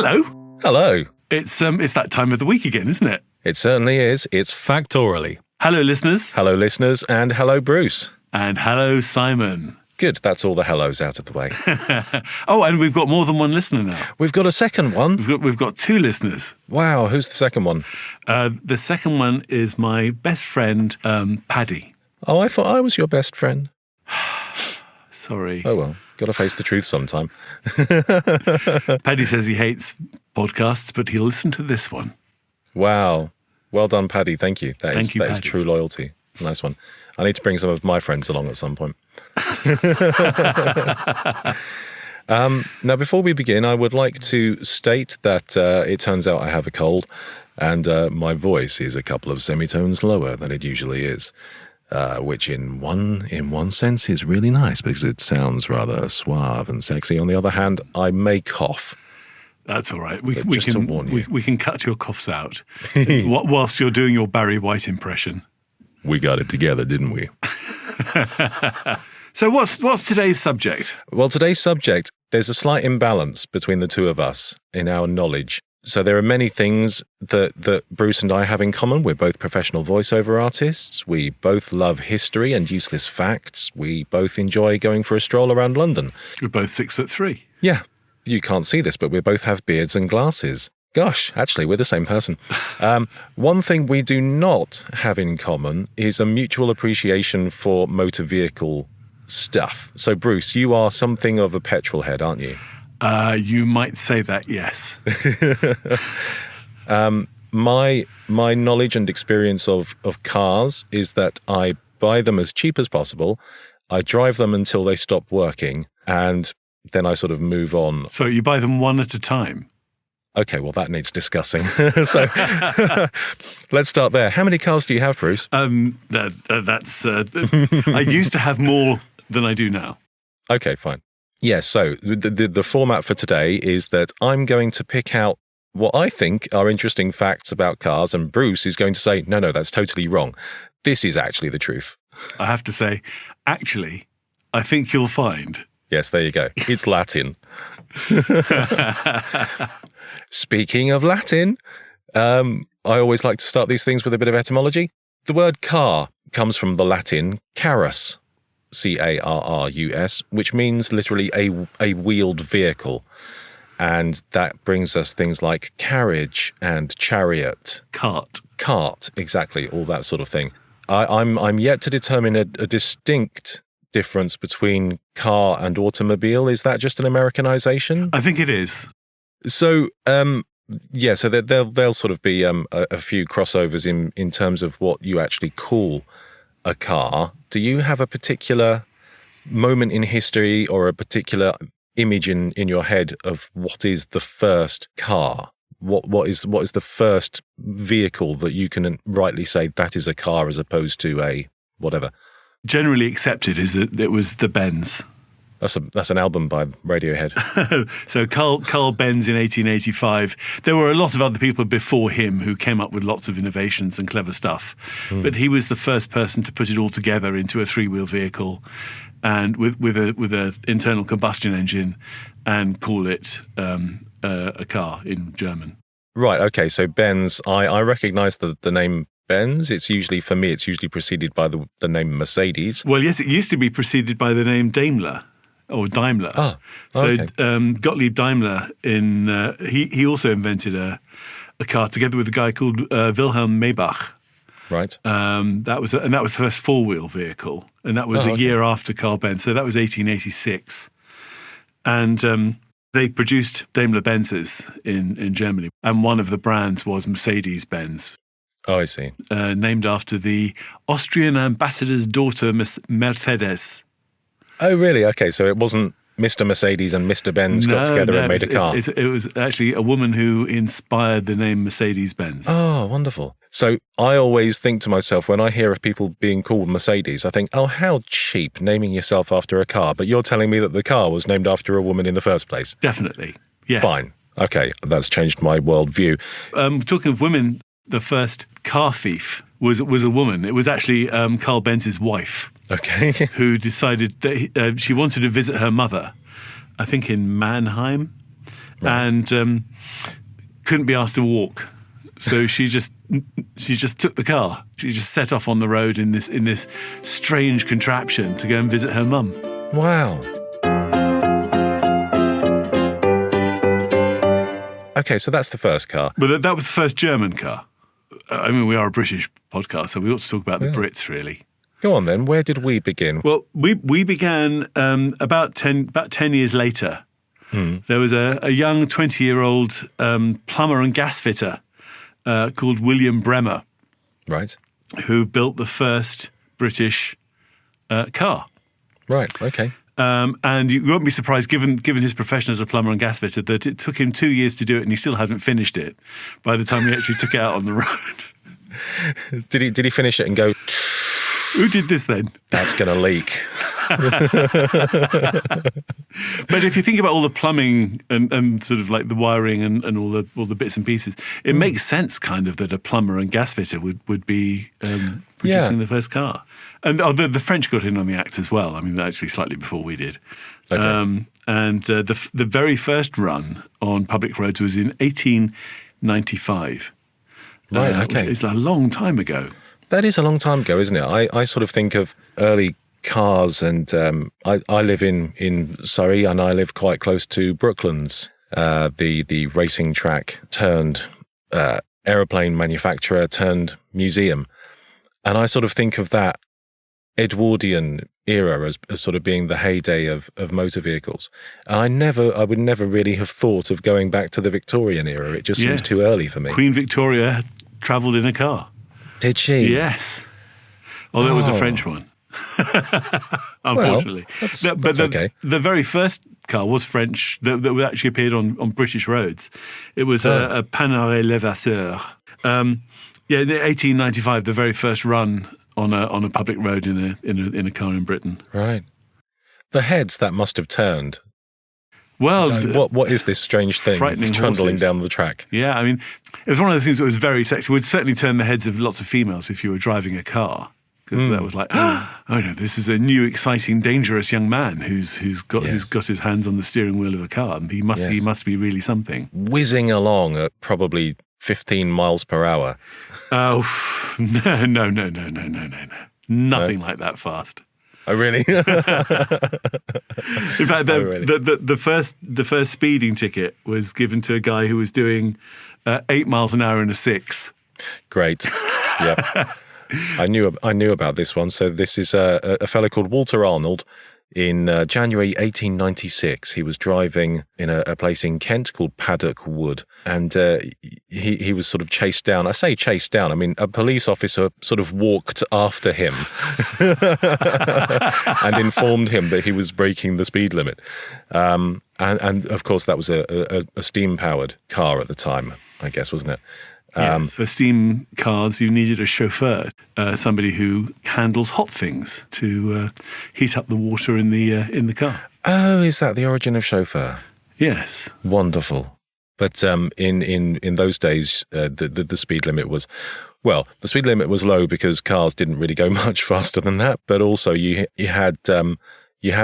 Hello. Hello. It's that time of the week again, isn't it? It certainly is. It's Factoraly. Hello, listeners. Hello, listeners, and hello, Bruce. And hello, Simon. Good, that's all the hellos out of the way. Oh, and we've got more than one listener now. We've got a second one. We've got two listeners. Wow, who's the second one? The second one is my best friend, Paddy. Oh, I thought I was your best friend. Sorry. Oh, well, got to face the truth sometime. Paddy says he hates podcasts, but he'll listen to this one. Wow. Well done, Paddy. Thank you. That is true loyalty. Nice one. I need to bring some of my friends along at some point. Now, before we begin, I would like to state that it turns out I have a cold, and my voice is a couple of semitones lower than it usually is, which in one sense is really nice because it sounds rather suave and sexy. On the other hand, I may cough. That's all right. We can cut your coughs out whilst you're doing your Barry White impression. We got it together, didn't we? So what's today's subject? Well, today's subject, there's a slight imbalance between the two of us in our knowledge. So there are many things that Bruce and I have in common. We're both professional voiceover artists. We both love history and useless facts. We both enjoy going for a stroll around London. We're both 6'3". Yeah, you can't see this, but we both have beards and glasses. Gosh, actually, we're the same person. One thing we do not have in common is a mutual appreciation for motor vehicle stuff. So, Bruce, you are something of a petrolhead, aren't you? You might say that, yes. My knowledge and experience of cars is that I buy them as cheap as possible. I drive them until they stop working, and then I sort of move on. So you buy them one at a time? Okay, well, that needs discussing. So let's start there. How many cars do you have, Bruce? I used to have more than I do now. Okay, fine. Yeah, so the format for today is that I'm going to pick out what I think are interesting facts about cars, and Bruce is going to say, no, that's totally wrong. This is actually the truth. I have to say, actually, I think you'll find. Yes, there you go. It's Latin. Speaking of Latin, I always like to start these things with a bit of etymology. The word car comes from the Latin carus, C-A-R-R-U-S, which means literally a wheeled vehicle. And that brings us things like carriage and chariot. Cart, exactly, all that sort of thing. I'm yet to determine a distinct difference between car and automobile. Is that just an Americanization? I think it is. So, so there'll sort of be a few crossovers in terms of what you actually call a car. Do you have a particular moment in history or a particular image in your head of what is the first car? What is the first vehicle that you can rightly say that is a car as opposed to a whatever? Generally accepted is that it was the Benz. That's an album by Radiohead. So Carl Benz in 1885. There were a lot of other people before him who came up with lots of innovations and clever stuff. But he was the first person to put it all together into a three-wheel vehicle and with a internal combustion engine and call it a car in German. Right, okay. So Benz, I recognise the name Benz. It's usually preceded by the name Mercedes. Well, yes, it used to be preceded by the name Daimler. Or Daimler. Oh, okay. So Gottlieb Daimler, he also invented a car together with a guy called Wilhelm Maybach. Right. That was the first four-wheel vehicle, and that was a year after Carl Benz. So that was 1886, and they produced Daimler Benzes in Germany, and one of the brands was Mercedes-Benz. Oh, I see. Named after the Austrian ambassador's daughter, Mercedes. Oh, really? Okay, so it wasn't Mr. Mercedes and Mr. Benz got together and made a car. It was actually a woman who inspired the name Mercedes-Benz. Oh, wonderful. So I always think to myself, when I hear of people being called Mercedes, I think, oh, how cheap, naming yourself after a car. But you're telling me that the car was named after a woman in the first place. Definitely, yes. Fine. Okay, that's changed my worldview. Talking of women, the first car thief was a woman. It was actually Carl Benz's wife. Okay. Who decided that she wanted to visit her mother, I think in Mannheim. and couldn't be asked to walk. So she just took the car. She just set off on the road in this strange contraption to go and visit her mum. Wow. Okay, so that's the first car. But that was the first German car. I mean, we are a British podcast, so we ought to talk about the Brits, really. Go on then. Where did we begin? Well, we began about 10 years later. There was a young 20-year-old plumber and gas fitter called William Bremer, Right. who built the first British car. Right, okay. And you won't be surprised, given his profession as a plumber and gas fitter, that it took him 2 years to do it, and he still hadn't finished it by the time he actually took it out on the road. Did he finish it and go, Who did this then? that's going to leak? But if you think about all the plumbing and sort of like the wiring and all the bits and pieces, it makes sense kind of that a plumber and gas fitter would be producing the first car. And the French got in on the act as well. I mean, actually slightly before we did. Okay. The very first run on public roads was in 1895. Right, okay. Which is a long time ago. That is a long time ago, isn't it? I sort of think of early cars, and I live in Surrey, and I live quite close to Brooklands, the racing track turned aeroplane manufacturer turned museum. And I sort of think of that Edwardian era as sort of being the heyday of motor vehicles. And I would never really have thought of going back to the Victorian era. It just seems too early for me. Queen Victoria travelled in a car. Did she? Yes. Although it was a French one. Unfortunately. Well, that's okay. The very first car was French that actually appeared on British roads. It was a Panhard Levasseur. In 1895, the very first run on a public road in a car in Britain. Right. The heads that must have turned. Well, what is this strange thing trundling down the track? Yeah, I mean, it was one of the things that was very sexy. It would certainly turn the heads of lots of females if you were driving a car, because that was like, oh no, this is a new, exciting, dangerous young man who's got his hands on the steering wheel of a car, and he must be really something. Whizzing along at probably 15 miles per hour. Oh no! Nothing like that fast. Oh, really? In fact, the first speeding ticket was given to a guy who was doing 8 miles an hour in a 6. Great. Yeah. I knew about this one. So this is a fellow called Walter Arnold. In January 1896, he was driving in a place in Kent called Paddock Wood, and he was sort of chased down. I say chased down, I mean a police officer sort of walked after him and informed him that he was breaking the speed limit. And of course, that was a steam-powered car at the time, I guess, wasn't it? Yes, for steam cars, you needed a chauffeur, somebody who handles hot things to heat up the water in the car. Oh, is that the origin of chauffeur? Yes. Wonderful. But in those days, the speed limit was, well, the speed limit was low because cars didn't really go much faster than that. But also, you had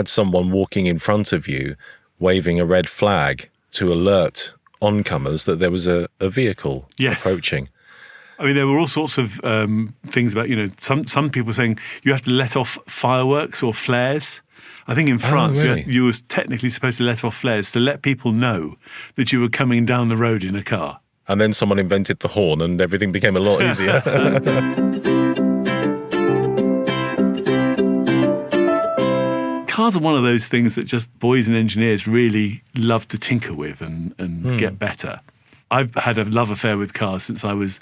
someone walking in front of you, waving a red flag to alert oncomers that there was a vehicle approaching. I mean, there were all sorts of things about, some people saying you have to let off fireworks or flares. I think in France, you were technically supposed to let off flares to let people know that you were coming down the road in a car. And then someone invented the horn and everything became a lot easier. Cars are one of those things that just boys and engineers really love to tinker with and get better. I've had a love affair with cars since I was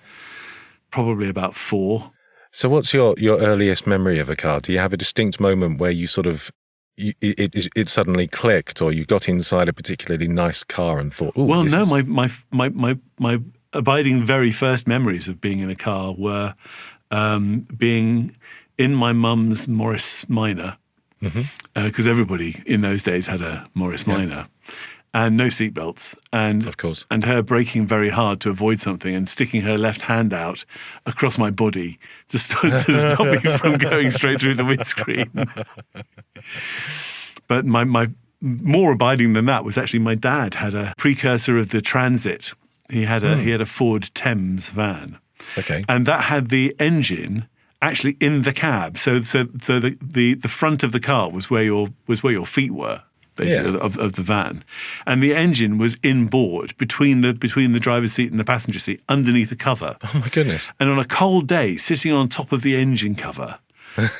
probably about 4. So what's your earliest memory of a car? Do you have a distinct moment where you sort of, it suddenly clicked, or you got inside a particularly nice car and thought, well, no, my abiding very first memories of being in a car were being in my mum's Morris Minor, because everybody in those days had a Morris Minor, and no seatbelts, and of course, and her braking very hard to avoid something and sticking her left hand out across my body to stop me from going straight through the windscreen. But my more abiding than that was actually my dad had a precursor of the Transit. He had a Ford Thames van. Okay. And that had the engine actually in the cab. So the front of the car was where your feet were, basically, of the van. And the engine was inboard between the driver's seat and the passenger seat, underneath the cover. Oh my goodness. And on a cold day, sitting on top of the engine cover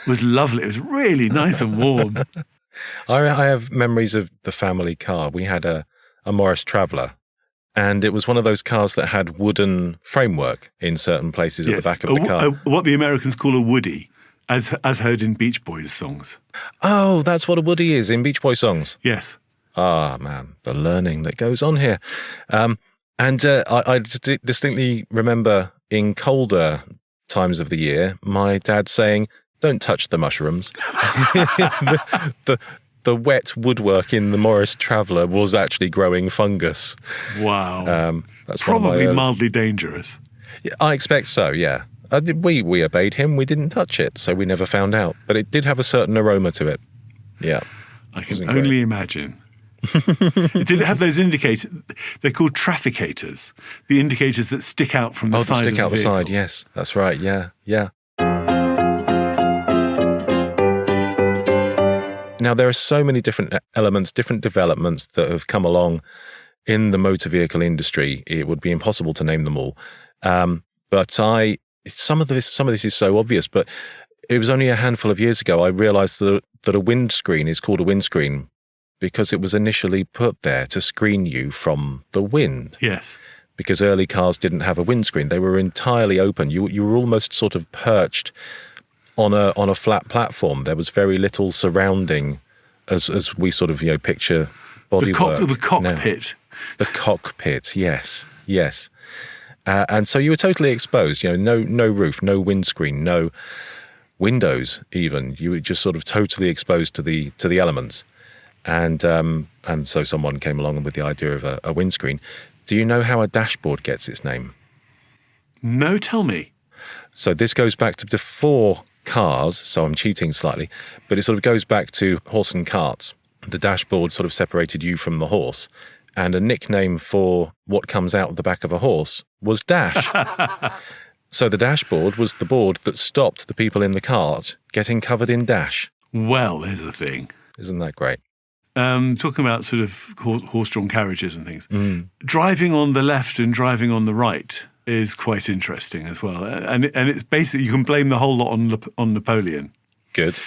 was lovely. It was really nice and warm. I have memories of the family car. We had a Morris Traveller, and it was one of those cars that had wooden framework in certain places at the back of the car. What the Americans call a woody, as heard in Beach Boys songs. Oh, that's what a woody is in Beach Boys songs. Yes. Ah, man, the learning that goes on here. I distinctly remember in colder times of the year, my dad saying, "Don't touch the mushrooms." The wet woodwork in the Morris Traveller was actually growing fungus. Wow. That's probably mildly dangerous. I expect so, yeah. We obeyed him. We didn't touch it, so we never found out. But it did have a certain aroma to it. Yeah. I can only imagine. Did it have those indicators? They're called trafficators. The indicators that stick out from the side of the vehicle. Oh, stick out the side, yes. That's right, yeah. Now, there are so many different elements, different developments that have come along in the motor vehicle industry. It would be impossible to name them all. But some of this is so obvious, but it was only a handful of years ago I realized that a windscreen is called a windscreen because it was initially put there to screen you from the wind. Yes. Because early cars didn't have a windscreen. They were entirely open. You were almost sort of perched on a flat platform. There was very little surrounding as we sort of, picture bodywork. The cockpit. Now. The cockpit, yes. And so you were totally exposed, no roof, no windscreen, no windows even. You were just sort of totally exposed to the elements. And so someone came along with the idea of a windscreen. Do you know how a dashboard gets its name? No, tell me. So this goes back to before cars, so I'm cheating slightly, but it sort of goes back to horse and carts. The dashboard sort of separated you from the horse, and a nickname for what comes out of the back of a horse was dash. So the dashboard was the board that stopped the people in the cart getting covered in dash. Well, here's the thing. Isn't that great? Talking about sort of horse-drawn carriages and things. Driving on the left and driving on the right is quite interesting as well. And it's basically, you can blame the whole lot on Napoleon. Good.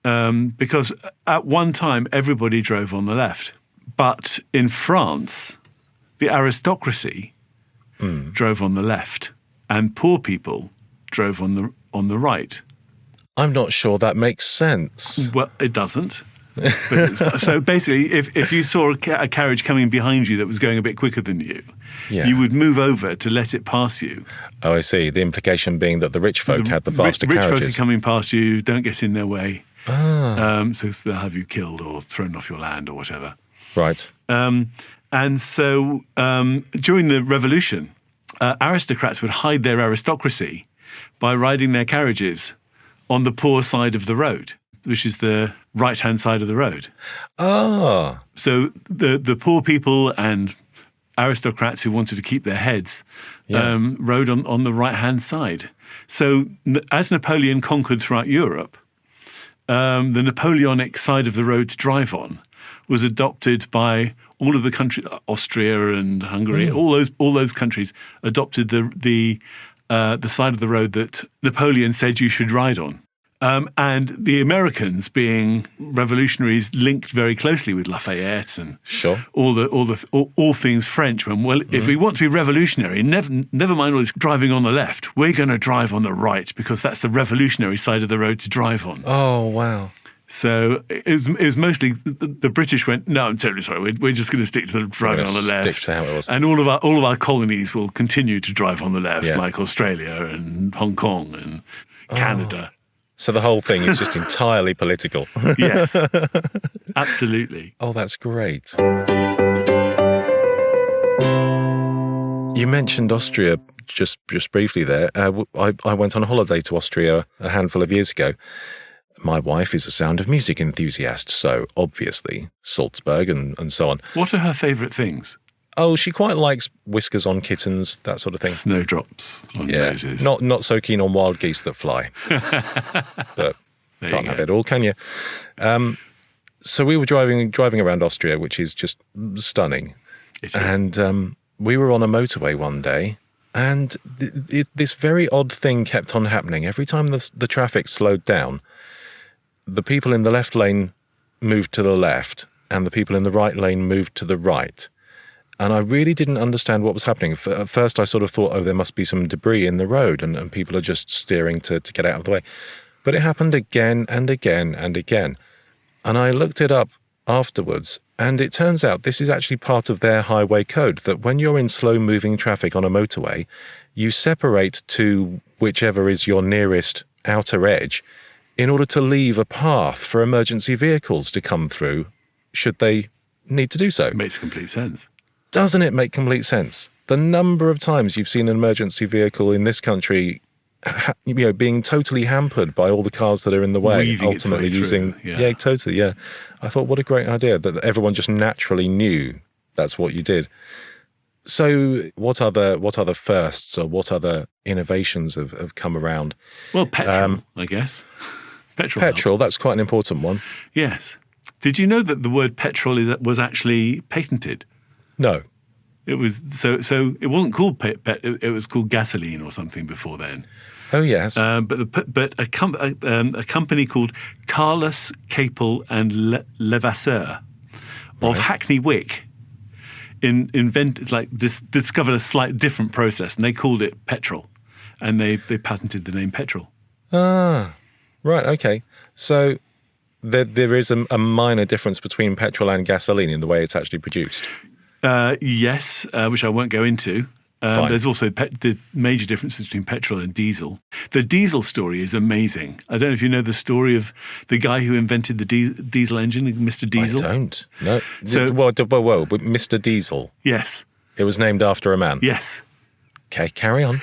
Because at one time, everybody drove on the left. But in France, the aristocracy drove on the left and poor people drove on the right. I'm not sure that makes sense. Well, it doesn't. So basically, if you saw a carriage coming behind you that was going a bit quicker than you, you would move over to let it pass you. Oh, I see. The implication being that the rich folk had the faster carriages. Rich folk are coming past you, don't get in their way. So they'll have you killed or thrown off your land or whatever. Right. And so during the Revolution, aristocrats would hide their aristocracy by riding their carriages on the poor side of the road, which is the right-hand side of the road. Ah. So the poor people and aristocrats who wanted to keep their heads rode on the right-hand side. So as Napoleon conquered throughout Europe, the Napoleonic side of the road to drive on was adopted by all of the countries, Austria and Hungary, all those countries adopted the side of the road that Napoleon said you should ride on. And the Americans, being revolutionaries, linked very closely with Lafayette and all things French. If we want to be revolutionary, never mind all this driving on the left. We're going to drive on the right because that's the revolutionary side of the road to drive on. Oh wow! So it was mostly the British went, no, I'm terribly sorry. We're just going to stick to the driving on the left. Stick to how it was. And all of our colonies will continue to drive on the left, like Australia and Hong Kong and Canada. So the whole thing is just entirely political. Yes, absolutely. Oh, that's great. You mentioned Austria just briefly there. I went on a holiday to Austria a handful of years ago. my wife is a Sound of Music enthusiast, so obviously Salzburg and so on. What are her favourite things? Oh, she quite likes whiskers on kittens, that sort of thing. Snowdrops on noses. Not so keen on wild geese that fly. But can't have it all, can you? So we were driving around Austria, which is just stunning. It is. And we were on a motorway one day, and this very odd thing kept on happening. Every time the traffic slowed down, the people in the left lane moved to the left, and the people in the right lane moved to the right. And I really didn't understand what was happening. At first, I sort of thought, oh, there must be some debris in the road, and people are just steering to get out of the way. But it happened again and again and again. And I looked it up afterwards, and it turns out this is actually part of their highway code, that when you're in slow-moving traffic on a motorway, you separate to whichever is your nearest outer edge in order to leave a path for emergency vehicles to come through, should they need to do so. Makes complete sense. Doesn't it make complete sense? The number of times you've seen an emergency vehicle in this country, being totally hampered by all the cars that are in the way, Weaving its ultimately way using, through, yeah. Totally, yeah. I thought, what a great idea that everyone just naturally knew that's what you did. So, what other firsts or what other innovations have come around? Well, petrol, I guess. Petrol. That's quite an important one. Yes. Did you know that the word petrol was actually patented? No. It was so it wasn't called it was called gasoline or something before then. Oh yes. But a company called Carlos Capel and Levasseur of Hackney Wick discovered a slight different process, and they called it petrol, and they patented the name petrol. Ah, right. Okay. So there is a minor difference between petrol and gasoline in the way it's actually produced. Yes, which I won't go into. There's also the major differences between petrol and diesel. The diesel story is amazing. I don't know if you know the story of the guy who invented the diesel engine, Mr. Diesel. I don't. No. So, but Mr. Diesel. Yes. It was named after a man. Yes. Okay, carry on.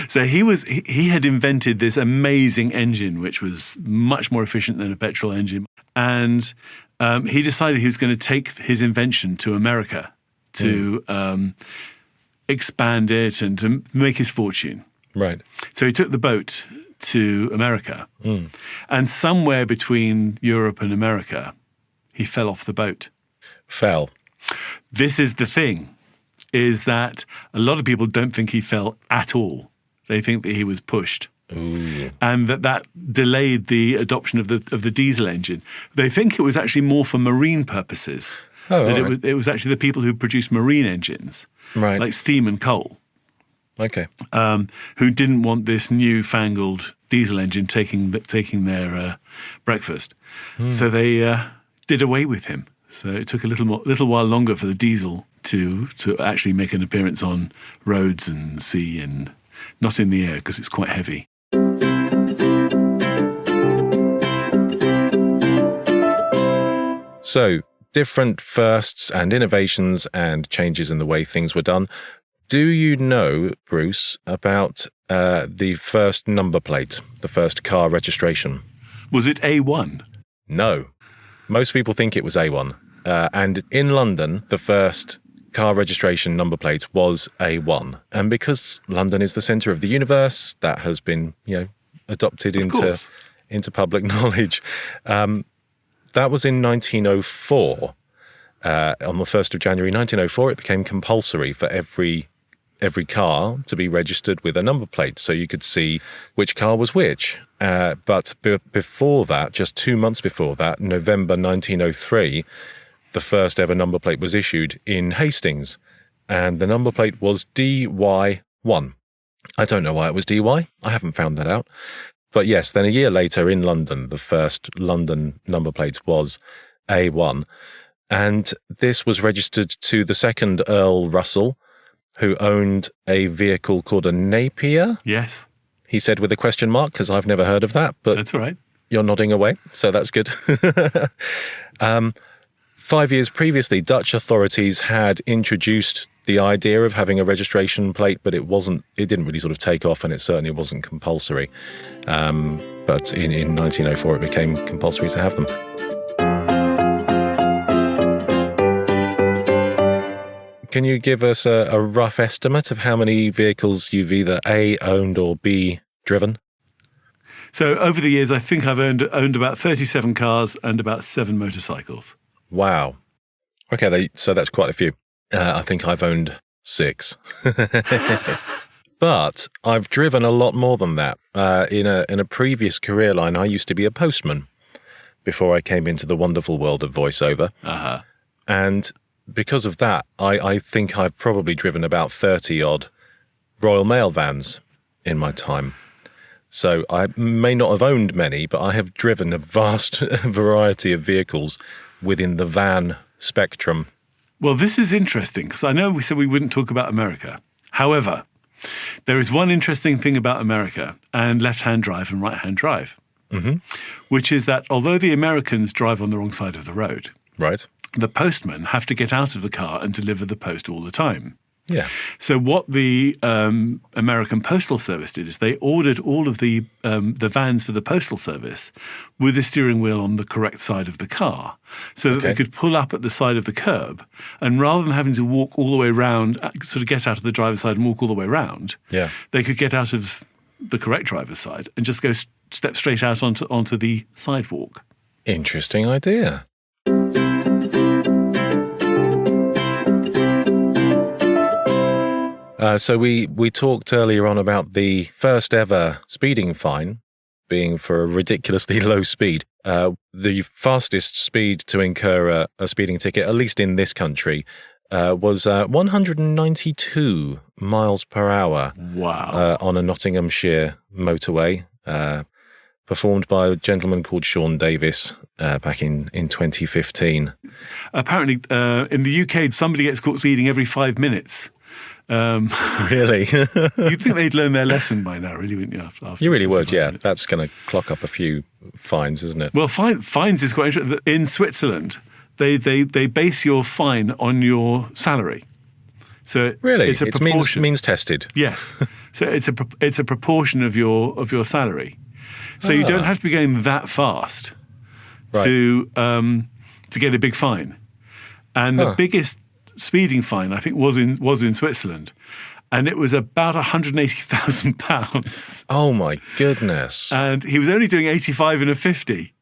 So he had invented this amazing engine, which was much more efficient than a petrol engine, and he decided he was going to take his invention to America to expand it and to make his fortune. Right. So he took the boat to America, and somewhere between Europe and America, he fell off the boat. Fell. This is the thing, is that a lot of people don't think he fell at all. They think that he was pushed. Ooh. And that delayed the adoption of the diesel engine. They think it was actually more for marine purposes. Oh, that it was actually the people who produced marine engines, right, like steam and coal, okay, who didn't want this newfangled diesel engine taking their breakfast. So they did away with him. So it took a little while longer for the diesel to actually make an appearance on roads and sea, and not in the air because it's quite heavy. So, different firsts and innovations and changes in the way things were done. Do you know, Bruce, about the first number plate, the first car registration? Was it A1? No. Most people think it was A1. And in London, the first car registration number plate was A1. And because London is the centre of the universe, that has been, adopted into public knowledge. That was in 1904. On the 1st of January 1904, it became compulsory for every car to be registered with a number plate, so you could see which car was which. But before that, just 2 months before that, November 1903, the first ever number plate was issued in Hastings, and the number plate was DY1. I don't know why it was DY. I haven't found that out. But yes, then a year later in London, the first London number plate was A1. And this was registered to the second Earl Russell, who owned a vehicle called a Napier. Yes. He said with a question mark, because I've never heard of that. But that's all right. You're nodding away, so that's good. 5 years previously, Dutch authorities had introduced the idea of having a registration plate, but it didn't really sort of take off, and it certainly wasn't compulsory. But in 1904, it became compulsory to have them. Can you give us a rough estimate of how many vehicles you've either A, owned, or B, driven? So over the years, I think I've owned about 37 cars and about 7 motorcycles. Wow. Okay, so that's quite a few. I think I've owned 6. But I've driven a lot more than that. In a previous career line, I used to be a postman before I came into the wonderful world of voiceover. Uh-huh. And because of that, I think I've probably driven about 30-odd Royal Mail vans in my time. So I may not have owned many, but I have driven a vast variety of vehicles within the van spectrum. Well, this is interesting because I know we said we wouldn't talk about America. However, there is one interesting thing about America and left-hand drive and right-hand drive, which is that although the Americans drive on the wrong side of the road, Right. the postmen have to get out of the car and deliver the post all the time. Yeah. So what the American Postal Service did is they ordered all of the vans for the Postal Service with the steering wheel on the correct side of the car so that they could pull up at the side of the curb, and rather than having to walk all the way around, sort of get out of the driver's side and walk all the way around, they could get out of the correct driver's side and just go step straight out onto the sidewalk. Interesting idea. So we talked earlier on about the first ever speeding fine being for a ridiculously low speed. The fastest speed to incur a speeding ticket, at least in this country, was 192 miles per hour. Wow. On a Nottinghamshire motorway, performed by a gentleman called Sean Davis back in 2015. Apparently, in the UK, somebody gets caught speeding every 5 minutes. Really? You'd think they'd learn their lesson by now, really, wouldn't you? After You really would, yeah. minutes. That's going to clock up a few fines, isn't it? Well, fines is quite interesting. In Switzerland, they base your fine on your salary. So Really? it's a It's proportion. means tested. Yes. So it's a proportion of your salary. So you don't have to be going that fast to get a big fine. And the biggest speeding fine, I think, was in Switzerland, and it was about £180,000. Oh my goodness! And he was only doing 85 in a 50.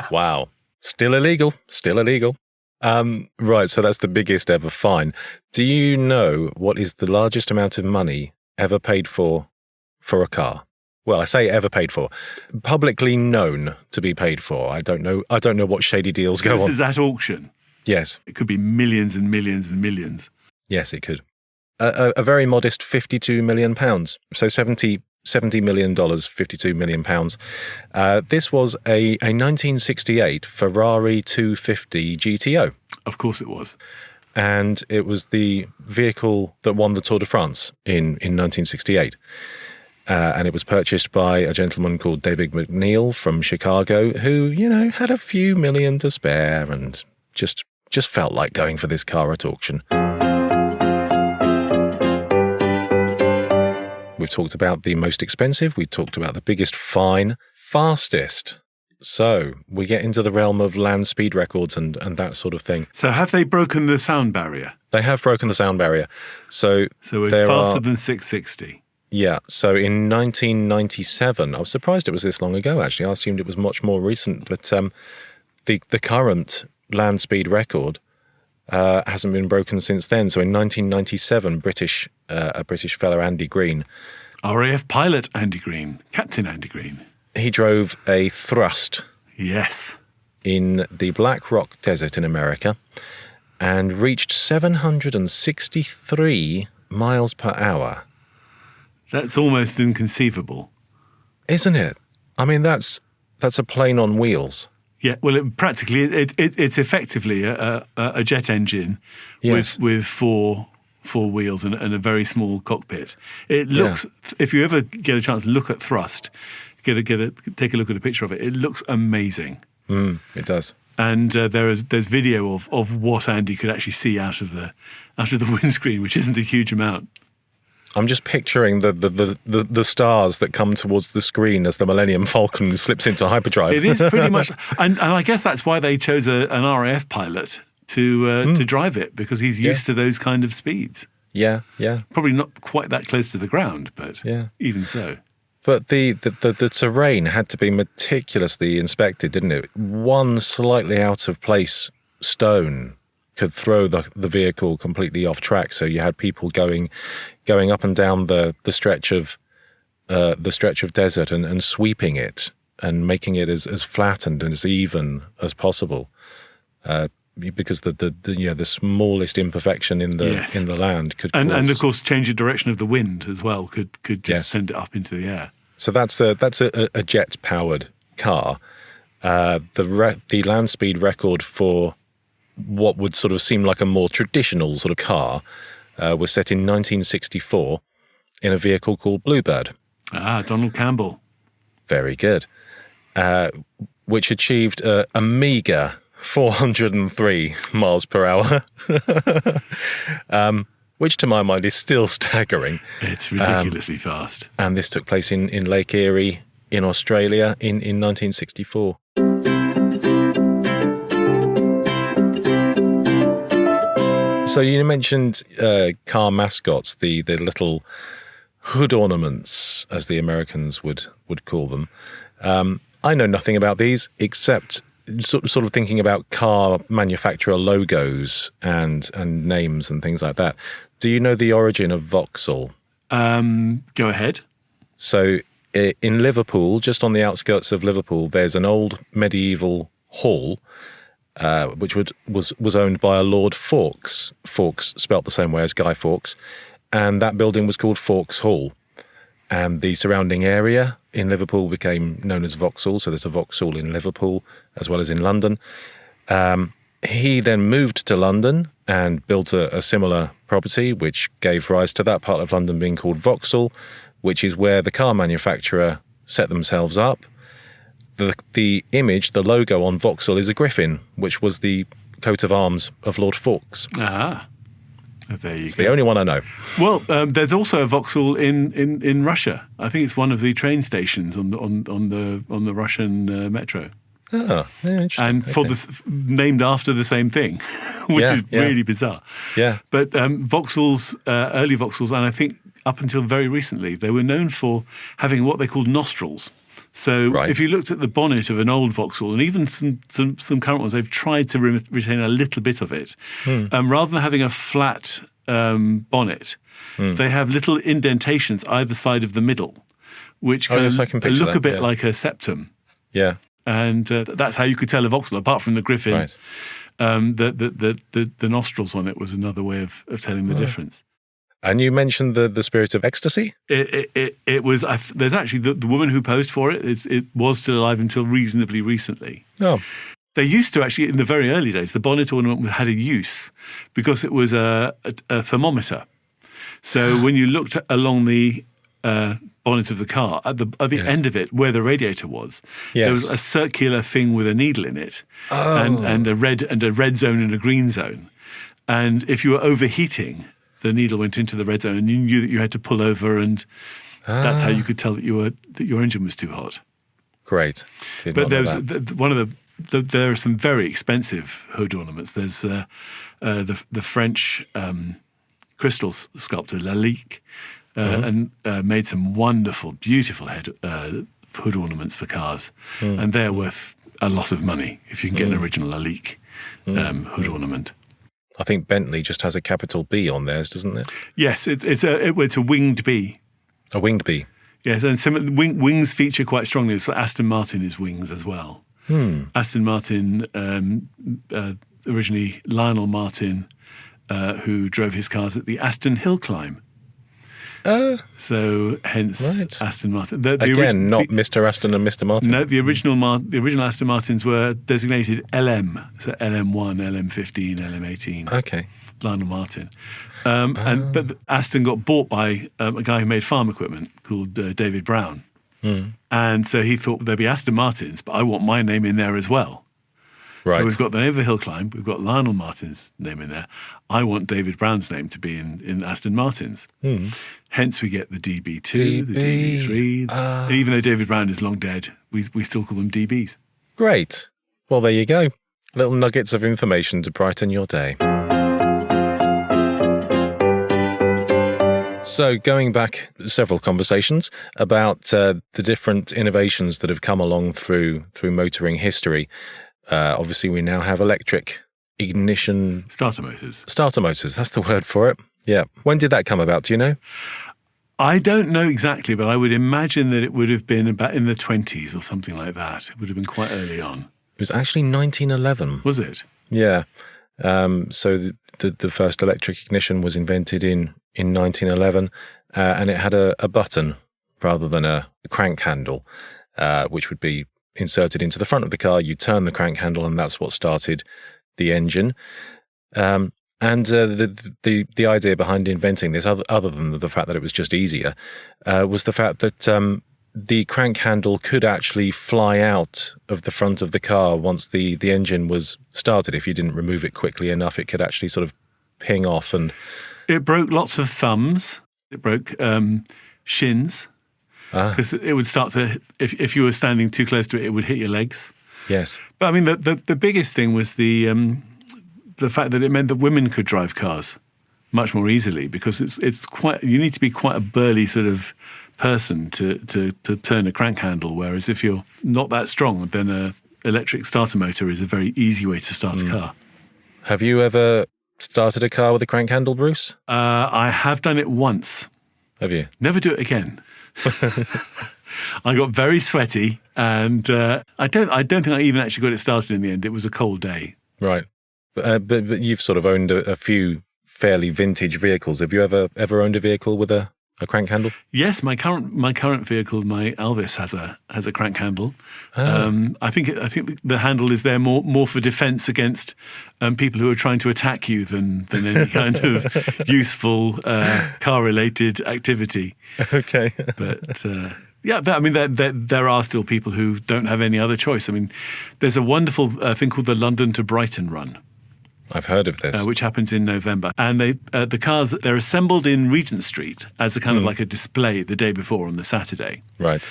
Wow, still illegal. Still illegal. Right, so that's the biggest ever fine. Do you know what is the largest amount of money ever paid for a car? Well, I say ever paid for, publicly known to be paid for. I don't know what shady deals go on. This is at auction. Yes. It could be millions and millions and millions. Yes, it could. A very modest £52 million. So $70 million, £52 million. This was a 1968 Ferrari 250 GTO. Of course it was. And it was the vehicle that won the Tour de France in 1968. And it was purchased by a gentleman called David McNeil from Chicago, who, had a few million to spare and just felt like going for this car at auction. We've talked about the most expensive. We talked about the biggest fine, fastest. So we get into the realm of land speed records and that sort of thing. So have they broken the sound barrier? They have broken the sound barrier. So we're faster than 660. Yeah. So in 1997, I was surprised it was this long ago, actually. I assumed it was much more recent. But the current land speed record hasn't been broken since then. So in 1997, a British fellow, Andy Green. RAF pilot Andy Green, Captain Andy Green. He drove a thrust. Yes. In the Black Rock Desert in America and reached 763 miles per hour. That's almost inconceivable. Isn't it? I mean, that's a plane on wheels. Yeah, well, it's effectively a jet engine with four wheels and a very small cockpit. It looks, if you ever get a chance to look at thrust, take a look at a picture of it. It looks amazing. It does. And there's video of what Andy could actually see out of the windscreen, which isn't a huge amount. I'm just picturing the stars that come towards the screen as the Millennium Falcon slips into hyperdrive. It is pretty much, and I guess that's why they chose an RAF pilot to drive it, because he's used to those kind of speeds. Yeah. Probably not quite that close to the ground, but even so. But the terrain had to be meticulously inspected, didn't it? One slightly out of place stone could throw the vehicle completely off track. So you had people going up and down the stretch of desert and sweeping it and making it as flat and as even as possible. Because the smallest imperfection in the land could cause... and of course change the direction of the wind as well could just send it up into the air. So that's a jet powered car. The land speed record for what would sort of seem like a more traditional sort of car was set in 1964 in a vehicle called Bluebird. Donald Campbell. Very good. Which achieved a meager 403 miles per hour, which to my mind is still staggering. It's ridiculously fast. And this took place in Lake Erie in Australia in 1964. So you mentioned car mascots, the little hood ornaments, as the Americans would call them. I know nothing about these except sort of thinking about car manufacturer logos and names and things like that. Do you know the origin of Vauxhall? Go ahead. So in Liverpool, just on the outskirts of Liverpool, there's an old medieval hall which was owned by a Lord Fawkes. Fawkes spelt the same way as Guy Fawkes, and that building was called Fawkes Hall. And the surrounding area in Liverpool became known as Vauxhall. So there's a Vauxhall in Liverpool as well as in London. He then moved to London and built a similar property, which gave rise to that part of London being called Vauxhall, which is where the car manufacturer set themselves up. The image, the logo on Vauxhall is a griffin, which was the coat of arms of Lord Fawkes. There you it's go. The only one I know. Well, there's also a Vauxhall in Russia. I think it's one of the train stations on the Russian metro. Oh, yeah, interesting. And named after the same thing, which is really bizarre. Yeah. But Vauxhalls, early Vauxhalls, and I think up until very recently, they were known for having what they called nostrils. So if you looked at the bonnet of an old Vauxhall, and even some current ones, they've tried to retain a little bit of it. Rather than having a flat bonnet, they have little indentations either side of the middle, which kind of look a bit like a septum. Yeah. And that's how you could tell a Vauxhall, apart from the griffin. Right. The nostrils on it was another way of telling the difference. And you mentioned the spirit of ecstasy? It was, there's actually the woman who posed for it, it was still alive until reasonably recently. Oh. They used to actually, in the very early days, the bonnet ornament had a use because it was a thermometer. So when you looked along the bonnet of the car, at the end of it, where the radiator was, there was a circular thing with a needle in it, and a red zone and a green zone. And if you were overheating, the needle went into the red zone, and you knew that you had to pull over, and that's how you could tell that your engine was too hot. Great. But there was there are some very expensive hood ornaments. There's the French crystal sculptor Lalique, and made some wonderful, beautiful hood ornaments for cars, and they're worth a lot of money if you can get an original Lalique hood ornament. I think Bentley just has a capital B on theirs, doesn't it? Yes, it's a winged bee. A winged bee. Yes, and wings feature quite strongly. So Aston Martin is wings as well. Aston Martin, originally Lionel Martin, who drove his cars at the Aston Hill Climb. So hence Aston Martin. Not Mr. Aston and Mr. Martin. No, the original Aston Martins were designated LM, so LM1, LM15, LM18. Okay. Lionel Martin. But Aston got bought by a guy who made farm equipment called David Brown. And so he thought there'd be Aston Martins, but I want my name in there as well. Right. So we've got the name of a hill climb. We've got Lionel Martin's name in there. I want David Brown's name to be in Aston Martin's. Hence we get the DB2, the DB3. And even though David Brown is long dead, we still call them DBs. Great. Well, there you go. Little nuggets of information to brighten your day. So going back several conversations about the different innovations that have come along through motoring history. Obviously, we now have electric ignition... Starter motors. Starter motors, that's the word for it. Yeah. When did that come about, do you know? I don't know exactly, but I would imagine that it would have been about in the 20s or something like that. It would have been quite early on. It was actually 1911. Was it? Yeah. So the first electric ignition was invented in 1911, and it had a button rather than a crank handle, which would be inserted into the front of the car. You turn the crank handle, and that's what started the engine. And the idea behind inventing this, other than the fact that it was just easier, was the fact that the crank handle could actually fly out of the front of the car once the engine was started. If you didn't remove it quickly enough, it could actually sort of ping off. And it broke lots of thumbs. It broke shins. Because it would start to, if you were standing too close to it, it would hit your legs. Yes. But I mean, the biggest thing was the fact that it meant that women could drive cars much more easily, because it's quite, you need to be quite a burly sort of person to turn a crank handle, whereas if you're not that strong, then a electric starter motor is a very easy way to start a car. Have you ever started a car with a crank handle, Bruce? I have done it once. Have you? Never do it again. I got very sweaty, and I don't think I even actually got it started in the end. It was a cold day. Right. But you've sort of owned a few fairly vintage vehicles. Have you ever owned a vehicle with a crank handle? Yes, my current vehicle, my Elvis, has a crank handle. I think the handle is there more for defence against people who are trying to attack you than any kind of useful car related activity. Okay, but. But I mean, there are still people who don't have any other choice. I mean, there's a wonderful thing called the London to Brighton run. I've heard of this. Which happens in November. And the cars, they're assembled in Regent Street as a kind of like a display the day before on the Saturday. Right.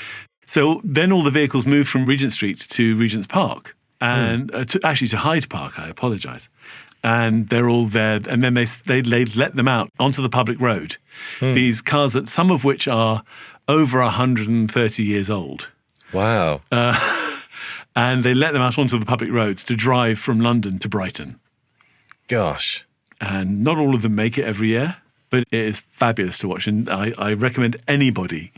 So then all the vehicles move from Regent Street to Regent's Park, and to Hyde Park, I apologise. And they're all there, and then they let them out onto the public road. These cars, some of which are over 130 years old. Wow. And they let them out onto the public roads to drive from London to Brighton. Gosh. And not all of them make it every year, but it is fabulous to watch. And I recommend anybody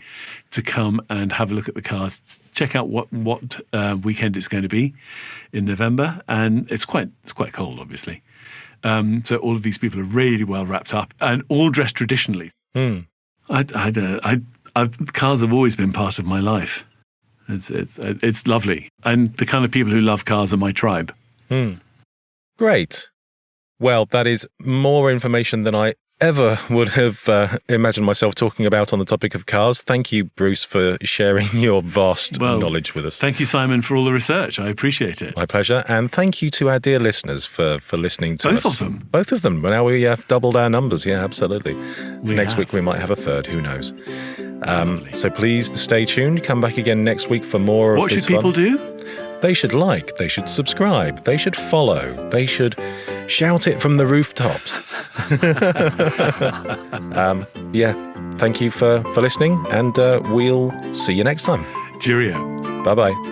to come and have a look at the cars, check out what weekend it's going to be in November. And it's quite cold, obviously. So all of these people are really well wrapped up and all dressed traditionally. Cars have always been part of my life. It's lovely. And the kind of people who love cars are my tribe. Great. Well, that is more information than I ever would have imagined myself talking about on the topic of cars. Thank you, Bruce, for sharing your vast knowledge with us. Thank you, Simon, for all the research. I appreciate it. My pleasure. And thank you to our dear listeners for listening to us. Both of them. Both of them. Now we have doubled our numbers. Yeah, absolutely. Next week we might have a third. Who knows? So please stay tuned. Come back again next week for more of this. What should people do? They should like, they should subscribe, they should follow, they should shout it from the rooftops. Thank you for listening, and we'll see you next time. Cheerio. Bye-bye.